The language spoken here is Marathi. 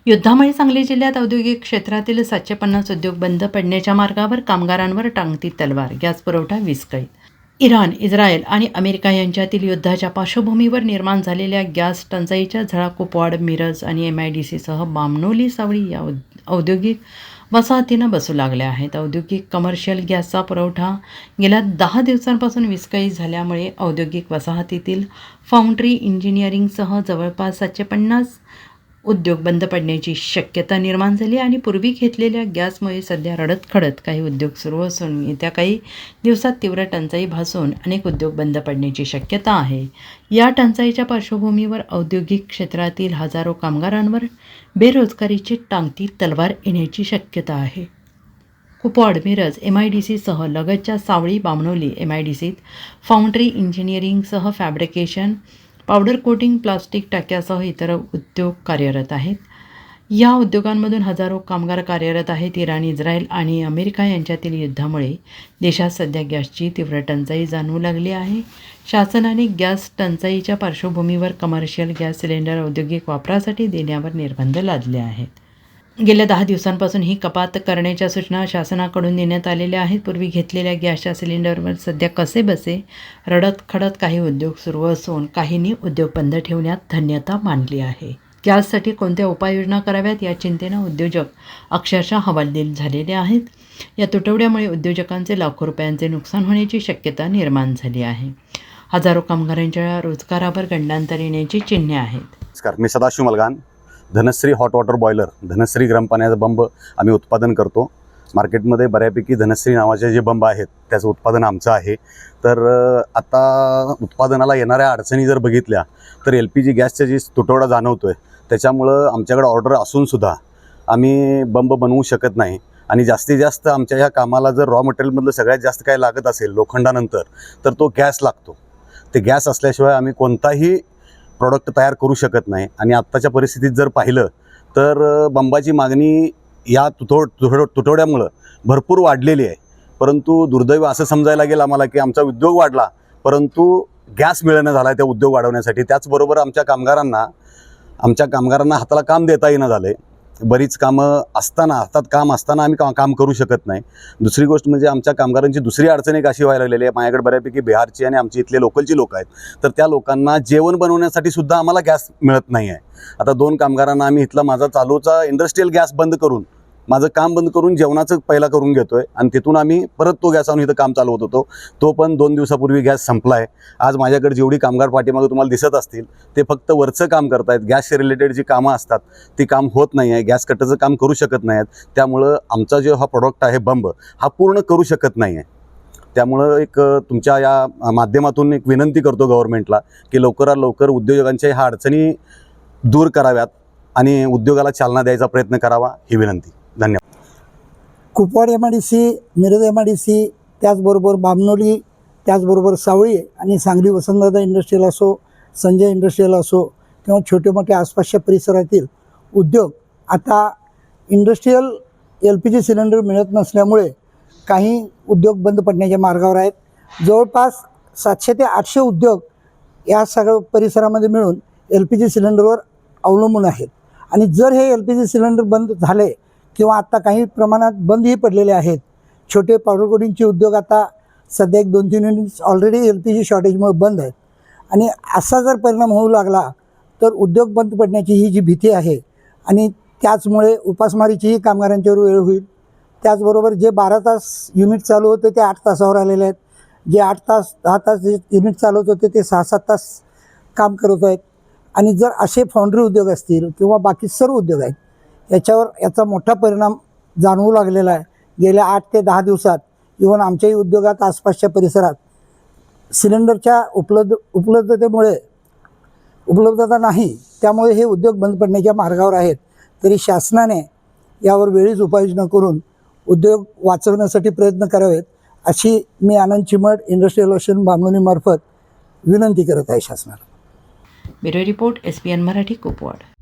युद्धामुळे सांगली जिल्ह्यात औद्योगिक क्षेत्रातील 750 उद्योग बंद पडण्याच्या मार्गावर कामगारांवर टांगती तलवार. गॅस पुरवठा विस्कळीत. इराण, इस्रायल आणि अमेरिका यांच्यातील युद्धाच्या पार्श्वभूमीवर निर्माण झालेल्या गॅस टंचाईच्या झळा कुपवाड, मिरज आणि MIDCसह बामणोली, सावळी या औद्योगिक वसाहतींना बसू लागल्या आहेत. औद्योगिक कमर्शियल गॅसचा पुरवठा गेल्या 10 दिवसांपासून विस्कळीत झाल्यामुळे औद्योगिक वसाहतीतील फाउंड्री, इंजिनिअरिंगसह जवळपास 750 उद्योग बंद पडण्याची शक्यता निर्माण झाली आणि पूर्वी घेतलेल्या गॅसमुळे सध्या रडत-खडत काही उद्योग सुरू असून येत्या काही दिवसात तीव्र टंचाई भासून अनेक उद्योग बंद पडण्याची शक्यता आहे. या टंचाईच्या पार्श्वभूमीवर औद्योगिक क्षेत्रातील हजारो कामगारांवर बेरोजगारीची टांगती तलवार येण्याची शक्यता आहे. कुपवाड, मिरज, MIDCसह लगतच्या सावळी, बामणोली, MIDCत फाउंड्री, इंजिनिअरिंगसह फॅब्रिकेशन, पावडर कोटिंग, प्लास्टिक टाक्यासह इतर उद्योग कार्यरत आहेत. या उद्योगांमधून हजारो कामगार कार्यरत आहेत. इराण, इस्रायल आणि अमेरिका यांच्यातील युद्धामुळे देशात सध्या गॅसची तीव्र टंचाई जाणवू लागली आहे. शासनाने गॅस टंचाईच्या पार्श्वभूमीवर कमर्शियल गॅस सिलेंडर औद्योगिक वापरासाठी देण्यावर निर्बंध लादले आहेत. गेल्या 10 दिवसांपासून ही कपात करण्याच्या सूचना शासनाकडून देण्यात आलेल्या आहेत. पूर्वी घेतलेल्या गॅसच्या सिलेंडरवर सध्या कसेबसे रडत-खडत काही उद्योग सुरू असून काहींनी उद्योग बंद ठेवण्यात धन्यता मानली आहे. गॅससाठी कोणत्या उपाययोजना कराव्यात या चिंतेनं उद्योजक अक्षरशः हवालदिल झालेले आहेत. या तुटवड्यामुळे उद्योजकांचे लाखो रुपयांचे नुकसान होण्याची शक्यता निर्माण झाली आहे. हजारो कामगारांच्या रोजगारावर गंडांतर येण्याची चिन्हे आहेत. नमस्कार, मी Sadashiv Malgan. Dhanashree hot water boiler, Dhanashree गरम पाण्याचा बंब आम्ही उत्पादन करतो. मार्केटमध्ये बऱ्यापैकी धनश्री नावाचे जे बंब आहेत त्याचं उत्पादन आमचं आहे. तर आता उत्पादनाला येणाऱ्या अडचणी जर बघितल्या तर LPG गॅसचा जी तुटवडा जाणवतो आहे त्याच्यामुळं आमच्याकडे ऑर्डर असूनसुद्धा आम्ही बंब बनवू शकत नाही. आणि जास्तीत जास्त आमच्या ह्या कामाला जर रॉ मटेरियलमधलं सगळ्यात जास्त काय लागत असेल लोखंडानंतर तर तो गॅस लागतो. ते गॅस असल्याशिवाय आम्ही कोणताही प्रॉडक्ट तयार करू शकत नाही. आणि आत्ताच्या परिस्थितीत जर पाहिलं तर बंबाची मागणी या तुटवड्यामुळं भरपूर वाढलेली आहे. परंतु दुर्दैव असं समजायला गेलं आम्हाला की आमचा उद्योग वाढला परंतु गॅस मिळेना झाला आहे त्या उद्योग वाढवण्यासाठी. त्याचबरोबर आमच्या कामगारांना हाताला काम देता येणं झालं आहे. बरीच कामं असताना हातात काम असताना आम्ही काम करू शकत नाही. दुसरी गोष्ट म्हणजे आमच्या कामगारांची दुसरी अडचण एक अशी व्हायला लागलेली आहे. माझ्याकडे बऱ्यापैकी बिहारची आणि आमची इथले लोकलची लोक आहेत. तर त्या लोकांना जेवण बनवण्यासाठी सुद्धा आम्हाला गॅस मिळत नाही आहे. आता 2 कामगारांना आम्ही इथला माझा चालूचा इंडस्ट्रीयल गॅस बंद करून माझं काम बंद करून जेवणाचं पहिला करून घेतो आहे आणि तिथून आम्ही परत तो गॅस आणून इथं काम चालवत होतो. तो पण 2 दिवसापूर्वी गॅस संपला आहे. आज माझ्याकडे जेवढी कामगार पाठीमागे तुम्हाला दिसत असतील ते फक्त वरचं काम करत आहेत. गॅस रिलेटेड जी कामं असतात ती काम होत नाही आहे. गॅस कटरचं काम करू शकत नाही आहेत. त्यामुळं आमचा जो हा प्रोडक्ट आहे बंब हा पूर्ण करू शकत नाही आहे. त्यामुळं एक तुमच्या या माध्यमातून एक विनंती करतो गव्हर्नमेंटला की लवकरात लवकर उद्योजकांच्या ह्या अडचणी दूर कराव्यात आणि उद्योगाला चालना द्यायचा प्रयत्न करावा ही विनंती. धन्यवाद. कुपवाड MIDC, मिरज MIDC, त्याचबरोबर बामणोली, त्याचबरोबर सावळी आणि सांगली वसंतदादा इंडस्ट्रियल असो, संजय इंडस्ट्रियल असो किंवा छोटे मोठे आसपासच्या परिसरातील उद्योग आता इंडस्ट्रियल LPG सिलेंडर मिळत नसल्यामुळे काही उद्योग बंद पडण्याच्या मार्गावर आहेत. जवळपास 700 ते 800 उद्योग या सगळ्या परिसरामध्ये मिळून LPG सिलेंडरवर अवलंबून आहेत. आणि जर हे LPG सिलेंडर बंद झाले किंवा आत्ता काही प्रमाणात बंदही पडलेले आहेत. छोटे पावडर कोटिंगचे उद्योग आता सध्या 1-2-3 युनिट्स ऑलरेडी LPG शॉर्टेजमुळे बंद आहेत. आणि असा जर परिणाम होऊ लागला तर उद्योग बंद पडण्याची ही जी भीती आहे आणि त्याचमुळे उपासमारीचीही कामगारांच्यावर वेळ होईल. त्याचबरोबर जे 12 तास युनिट चालू होते ते 8 तासावर आलेले आहेत. जे 8 तास 10 तास जे युनिट चालवत होते ते 6-7 तास काम करत आहेत. आणि जर असे फाउंड्री उद्योग असतील किंवा बाकी सर्व उद्योग आहेत याचा मोठा परिणाम जाणवू लागलेला आहे. गेल्या 8 ते 10 दिवसात इव्हन आमच्याही उद्योगात आसपासच्या परिसरात सिलेंडरच्या उपलब्धतेमुळे उपलब्धता नाही, त्यामुळे हे उद्योग बंद पडण्याच्या मार्गावर आहेत. तरी शासनाने यावर वेळीच उपाययोजना करून उद्योग वाचवण्यासाठी प्रयत्न करावेत अशी मी आनंद चिमड, इंडस्ट्रियल ओशन बामणोलीमार्फत विनंती करत आहे शासनाला. Bureau report, SPN Marathi, Kupwad.